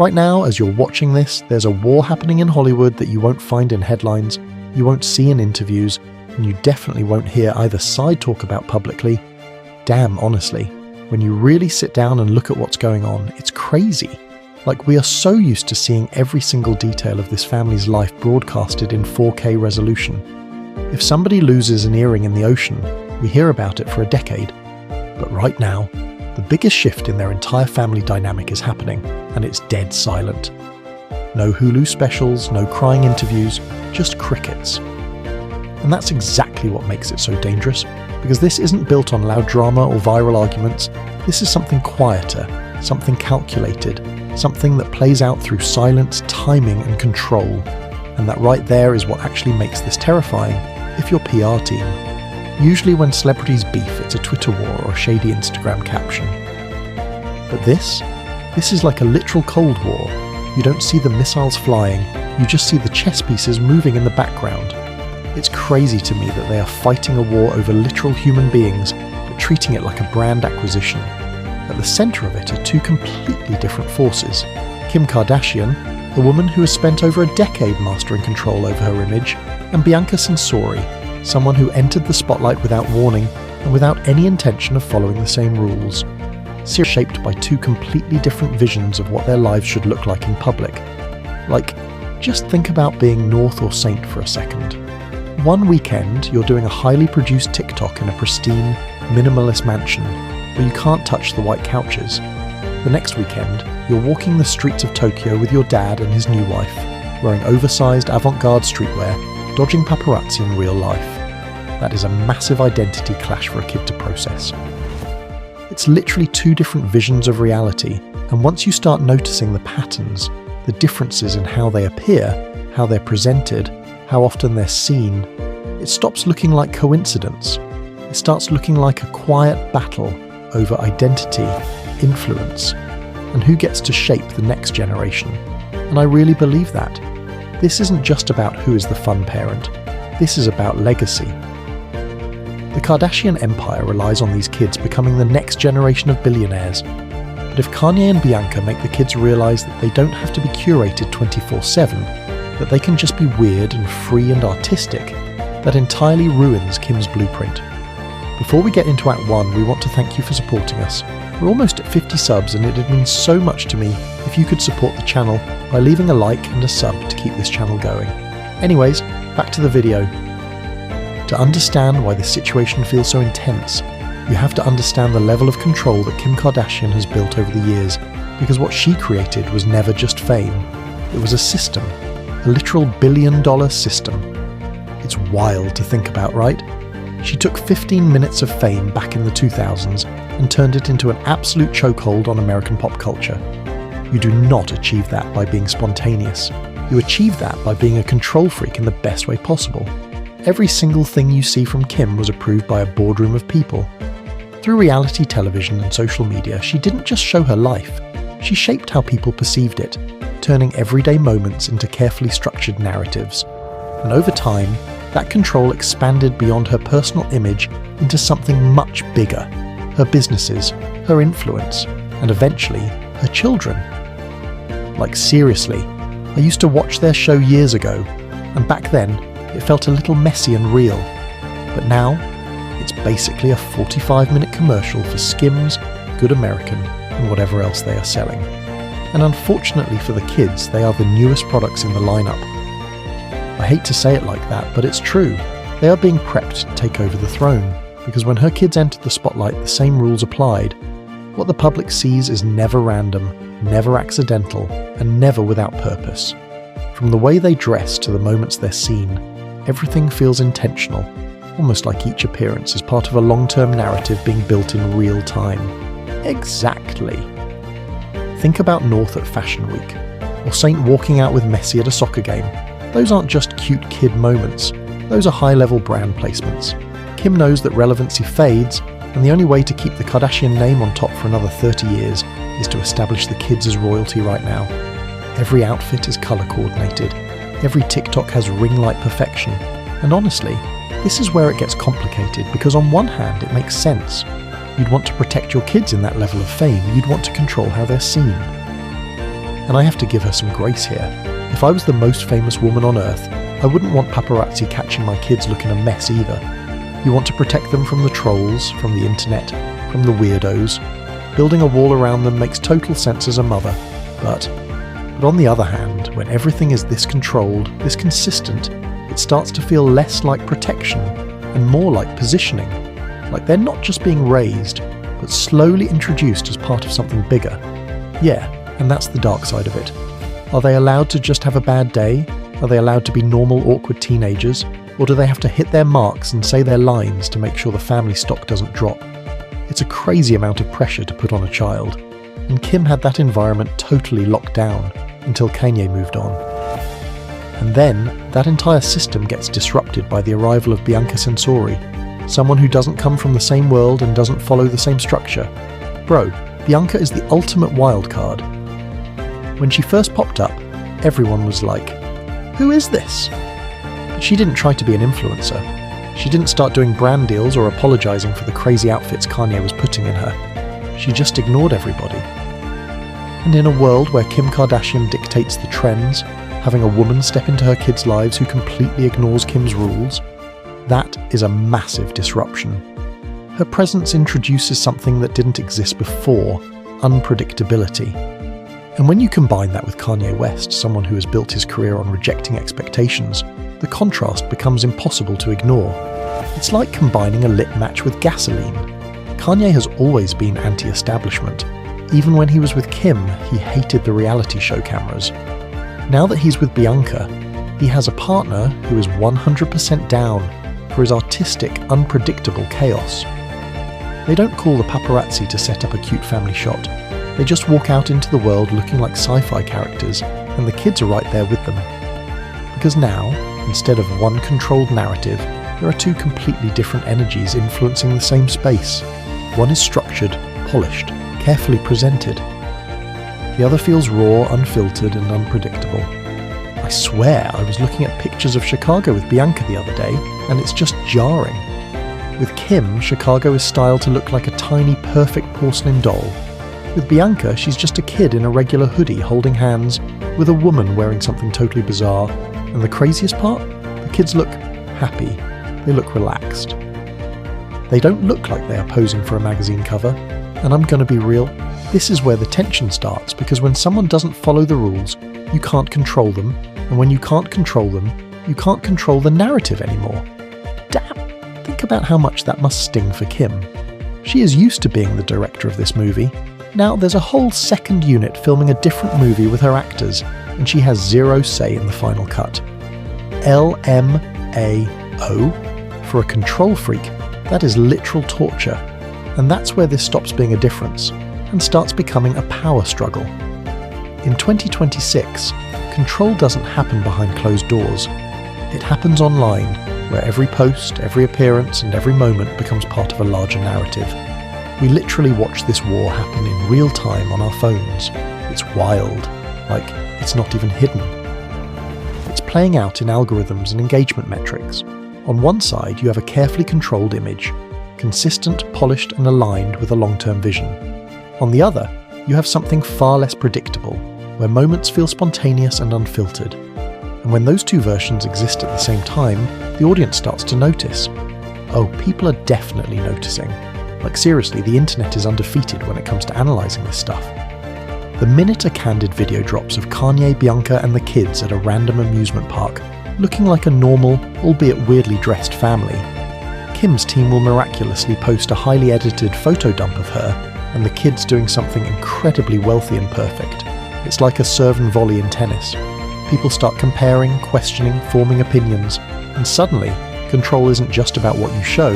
Right now, as you're watching this, there's a war happening in Hollywood that you won't find in headlines, you won't see in interviews, and you definitely won't hear either side talk about publicly. Damn, honestly, when you really sit down and look at what's going on, it's crazy. Like, we are so used to seeing every single detail of this family's life broadcasted in 4K resolution. If somebody loses an earring in the ocean, we hear about it for a decade. But right now, the biggest shift in their entire family dynamic is happening, and it's dead silent. No Hulu specials, no crying interviews, just crickets. And that's exactly what makes it so dangerous, because this isn't built on loud drama or viral arguments. This is something quieter, something calculated, something that plays out through silence, timing, and control. And that right there is what actually makes this terrifying if you're PR team. Usually when celebrities beef, it's a Twitter war or a shady Instagram caption. But this is like a literal Cold War. You don't see the missiles flying, you just see the chess pieces moving in the background. It's crazy to me that they are fighting a war over literal human beings, but treating it like a brand acquisition. At the centre of it are two completely different forces. Kim Kardashian, a woman who has spent over a decade mastering control over her image, and Bianca Censori, someone who entered the spotlight without warning and without any intention of following the same rules. Shaped by two completely different visions of what their lives should look like in public. Like, just think about being North or Saint for a second. One weekend, you're doing a highly produced TikTok in a pristine, minimalist mansion where you can't touch the white couches. The next weekend, you're walking the streets of Tokyo with your dad and his new wife, wearing oversized avant-garde streetwear, dodging paparazzi in real life. That is a massive identity clash for a kid to process. It's literally two different visions of reality, and once you start noticing the patterns, the differences in how they appear, how they're presented, how often they're seen, it stops looking like coincidence. It starts looking like a quiet battle over identity, influence, and who gets to shape the next generation. And I really believe that. This isn't just about who is the fun parent, this is about legacy. The Kardashian empire relies on these kids becoming the next generation of billionaires. But if Kanye and Bianca make the kids realise that they don't have to be curated 24/7, that they can just be weird and free and artistic, that entirely ruins Kim's blueprint. Before we get into Act 1, we want to thank you for supporting us. We're almost at 50 subs, and it'd mean so much to me if you could support the channel by leaving a like and a sub to keep this channel going. Anyways, back to the video. To understand why this situation feels so intense, you have to understand the level of control that Kim Kardashian has built over the years, because what she created was never just fame. It was a system, a literal billion-dollar system. It's wild to think about, right? She took 15 minutes of fame back in the 2000s and turned it into an absolute chokehold on American pop culture. You do not achieve that by being spontaneous. You achieve that by being a control freak in the best way possible. Every single thing you see from Kim was approved by a boardroom of people. Through reality television and social media, she didn't just show her life, she shaped how people perceived it, turning everyday moments into carefully structured narratives. And over time, that control expanded beyond her personal image into something much bigger: her businesses, her influence, and eventually, her children. Like, seriously, I used to watch their show years ago, and back then, it felt a little messy and real. But now, it's basically a 45-minute commercial for Skims, Good American, and whatever else they are selling. And unfortunately for the kids, they are the newest products in the lineup. I hate to say it like that, but it's true. They are being prepped to take over the throne, because when her kids entered the spotlight, the same rules applied. What the public sees is never random, never accidental, and never without purpose. From the way they dress to the moments they're seen, everything feels intentional, almost like each appearance is part of a long-term narrative being built in real time. Exactly. Think about North at Fashion Week, or Saint walking out with Messi at a soccer game. Those aren't just cute kid moments, those are high-level brand placements. Kim knows that relevancy fades, and the only way to keep the Kardashian name on top for another 30 years is to establish the kids as royalty right now. Every outfit is colour coordinated, every TikTok has ring light perfection, and honestly, this is where it gets complicated, because on one hand it makes sense. You'd want to protect your kids in that level of fame, you'd want to control how they're seen. And I have to give her some grace here. If I was the most famous woman on earth, I wouldn't want paparazzi catching my kids looking a mess either. You want to protect them from the trolls, from the internet, from the weirdos. Building a wall around them makes total sense as a mother, but on the other hand, when everything is this controlled, this consistent, it starts to feel less like protection and more like positioning. Like they're not just being raised, but slowly introduced as part of something bigger. Yeah, and that's the dark side of it. Are they allowed to just have a bad day? Are they allowed to be normal, awkward teenagers? Or do they have to hit their marks and say their lines to make sure the family stock doesn't drop? It's a crazy amount of pressure to put on a child. And Kim had that environment totally locked down until Kanye moved on. And then, that entire system gets disrupted by the arrival of Bianca Censori, someone who doesn't come from the same world and doesn't follow the same structure. Bro, Bianca is the ultimate wild card. When she first popped up, everyone was like, "Who is this?" But she didn't try to be an influencer. She didn't start doing brand deals or apologizing for the crazy outfits Kanye was putting in her. She just ignored everybody. And in a world where Kim Kardashian dictates the trends, having a woman step into her kids' lives who completely ignores Kim's rules, that is a massive disruption. Her presence introduces something that didn't exist before, unpredictability. And when you combine that with Kanye West, someone who has built his career on rejecting expectations, the contrast becomes impossible to ignore. It's like combining a lit match with gasoline. Kanye has always been anti-establishment. Even when he was with Kim, he hated the reality show cameras. Now that he's with Bianca, he has a partner who is 100% down for his artistic, unpredictable chaos. They don't call the paparazzi to set up a cute family shot. They just walk out into the world looking like sci-fi characters, and the kids are right there with them. Because now, instead of one controlled narrative, there are two completely different energies influencing the same space. One is structured, polished, carefully presented. The other feels raw, unfiltered, and unpredictable. I swear I was looking at pictures of Chicago with Bianca the other day, and it's just jarring. With Kim, Chicago is styled to look like a tiny, perfect porcelain doll. With Bianca, she's just a kid in a regular hoodie holding hands with a woman wearing something totally bizarre. And the craziest part? The kids look happy. They look relaxed. They don't look like they are posing for a magazine cover. And I'm gonna be real, this is where the tension starts, because when someone doesn't follow the rules, you can't control them, and when you can't control them, you can't control the narrative anymore. Damn! Think about how much that must sting for Kim. She is used to being the director of this movie. Now there's a whole second unit filming a different movie with her actors, and she has zero say in the final cut. LMAO? For a control freak, that is literal torture. And that's where this stops being a difference and starts becoming a power struggle. In 2026, control doesn't happen behind closed doors. It happens online, where every post, every appearance, and every moment becomes part of a larger narrative. We literally watch this war happen in real time on our phones. It's wild, like it's not even hidden. It's playing out in algorithms and engagement metrics. On one side, you have a carefully controlled image, consistent, polished, and aligned with a long-term vision. On the other, you have something far less predictable, where moments feel spontaneous and unfiltered. And when those two versions exist at the same time, the audience starts to notice. Oh, people are definitely noticing. Like seriously, the internet is undefeated when it comes to analysing this stuff. The minute a candid video drops of Kanye, Bianca, and the kids at a random amusement park, looking like a normal, albeit weirdly dressed family, Kim's team will miraculously post a highly edited photo dump of her and the kids doing something incredibly wealthy and perfect. It's like a serve and volley in tennis. People start comparing, questioning, forming opinions, and suddenly, control isn't just about what you show,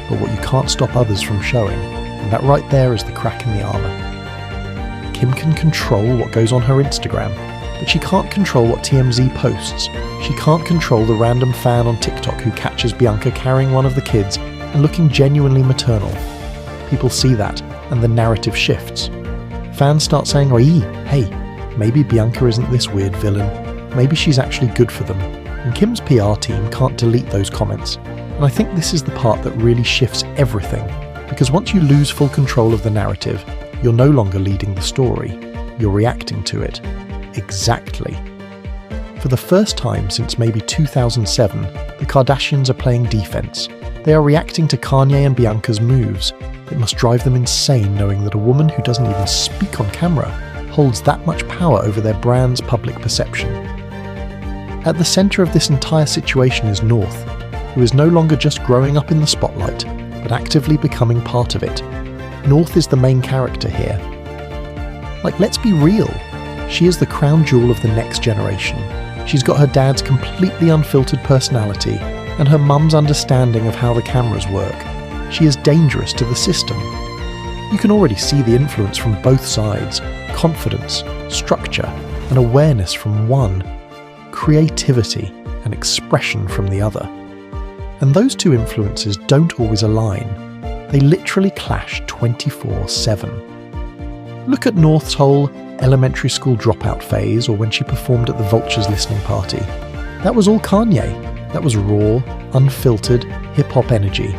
but what you can't stop others from showing. And that right there is the crack in the armour. Kim can control what goes on her Instagram, but she can't control what TMZ posts. She can't control the random fan on TikTok who catches Bianca carrying one of the kids and looking genuinely maternal. People see that, and the narrative shifts. Fans start saying, hey, maybe Bianca isn't this weird villain. Maybe she's actually good for them. And Kim's PR team can't delete those comments. And I think this is the part that really shifts everything. Because once you lose full control of the narrative, you're no longer leading the story. You're reacting to it. exactly. For the first time since maybe 2007, the Kardashians are playing defense. They are reacting to Kanye and Bianca's moves. It must drive them insane knowing that a woman who doesn't even speak on camera holds that much power over their brand's public perception. At the centre of this entire situation is North, who is no longer just growing up in the spotlight, but actively becoming part of it. North is the main character here. Like, let's be real. She is the crown jewel of the next generation. She's got her dad's completely unfiltered personality and her mum's understanding of how the cameras work. She is dangerous to the system. You can already see the influence from both sides, confidence, structure, and awareness from one, creativity and expression from the other. And those two influences don't always align. They literally clash 24/7. Look at North's whole elementary school dropout phase, or when she performed at the Vultures listening party. That was all Kanye. That was raw, unfiltered, hip-hop energy.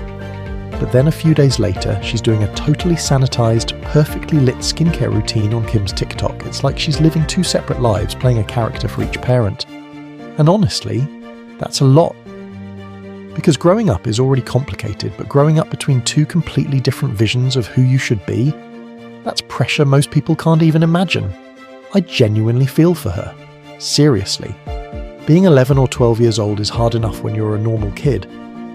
But then a few days later, she's doing a totally sanitized, perfectly lit skincare routine on Kim's TikTok. It's like she's living two separate lives, playing a character for each parent. And honestly, that's a lot. Because growing up is already complicated, but growing up between two completely different visions of who you should be, that's pressure most people can't even imagine. I genuinely feel for her. Seriously. Being 11 or 12 years old is hard enough when you're a normal kid.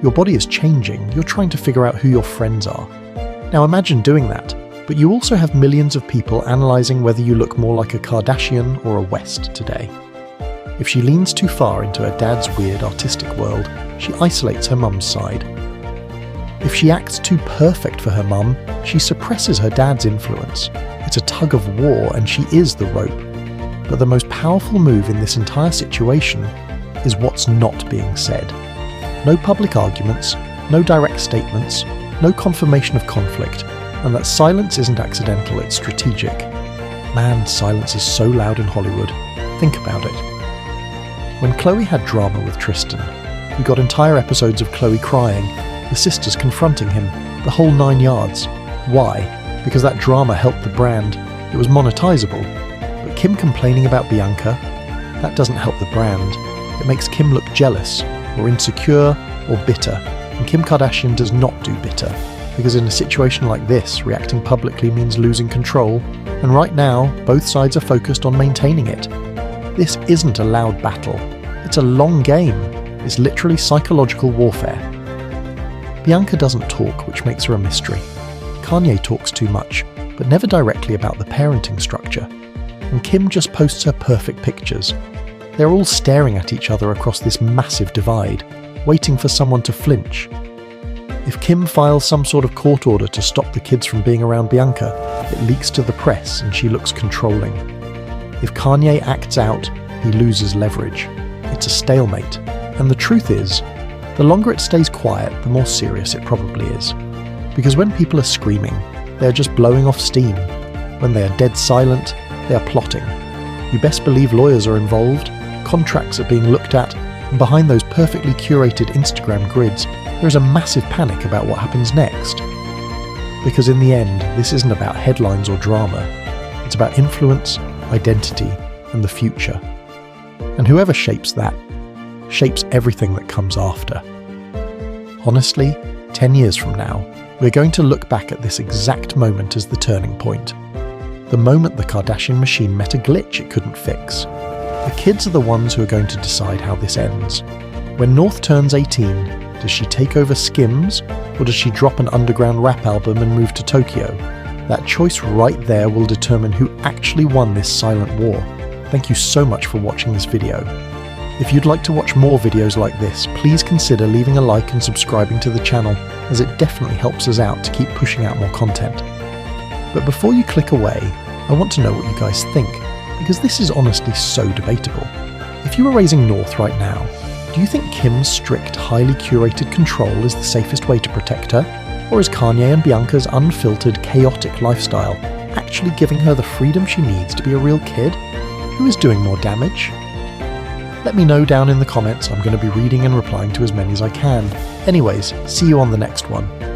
Your body is changing, you're trying to figure out who your friends are. Now imagine doing that, but you also have millions of people analysing whether you look more like a Kardashian or a West today. If she leans too far into her dad's weird artistic world, she isolates her mum's side. If she acts too perfect for her mum, she suppresses her dad's influence. It's a tug of war and she is the rope. But the most powerful move in this entire situation is what's not being said. No public arguments, no direct statements, no confirmation of conflict, and that silence isn't accidental, it's strategic. Man, silence is so loud in Hollywood. Think about it. When Khloe had drama with Tristan, we got entire episodes of Khloe crying, the sisters confronting him, the whole 9 yards. Why? Because that drama helped the brand. It was monetizable. But Kim complaining about Bianca, that doesn't help the brand. It makes Kim look jealous, or insecure, or bitter. And Kim Kardashian does not do bitter. Because in a situation like this, reacting publicly means losing control. And right now, both sides are focused on maintaining it. This isn't a loud battle. It's a long game. It's literally psychological warfare. Bianca doesn't talk, which makes her a mystery. Kanye talks too much, but never directly about the parenting structure. And Kim just posts her perfect pictures. They're all staring at each other across this massive divide, waiting for someone to flinch. If Kim files some sort of court order to stop the kids from being around Bianca, it leaks to the press and she looks controlling. If Kanye acts out, he loses leverage. It's a stalemate. And the truth is, the longer it stays quiet, the more serious it probably is. Because when people are screaming, they are just blowing off steam. When they are dead silent, they are plotting. You best believe lawyers are involved, contracts are being looked at, and behind those perfectly curated Instagram grids, there is a massive panic about what happens next. Because in the end, this isn't about headlines or drama. It's about influence, identity, and the future. And whoever shapes that, shapes everything that comes after. Honestly, 10 years from now, we're going to look back at this exact moment as the turning point. The moment the Kardashian machine met a glitch it couldn't fix. The kids are the ones who are going to decide how this ends. When North turns 18, does she take over Skims, or does she drop an underground rap album and move to Tokyo? That choice right there will determine who actually won this silent war. Thank you so much for watching this video. If you'd like to watch more videos like this, please consider leaving a like and subscribing to the channel, as it definitely helps us out to keep pushing out more content. But before you click away, I want to know what you guys think, because this is honestly so debatable. If you were raising North right now, do you think Kim's strict, highly curated control is the safest way to protect her? Or is Kanye and Bianca's unfiltered, chaotic lifestyle actually giving her the freedom she needs to be a real kid? Who is doing more damage? Let me know down in the comments. I'm going to be reading and replying to as many as I can. Anyways, see you on the next one.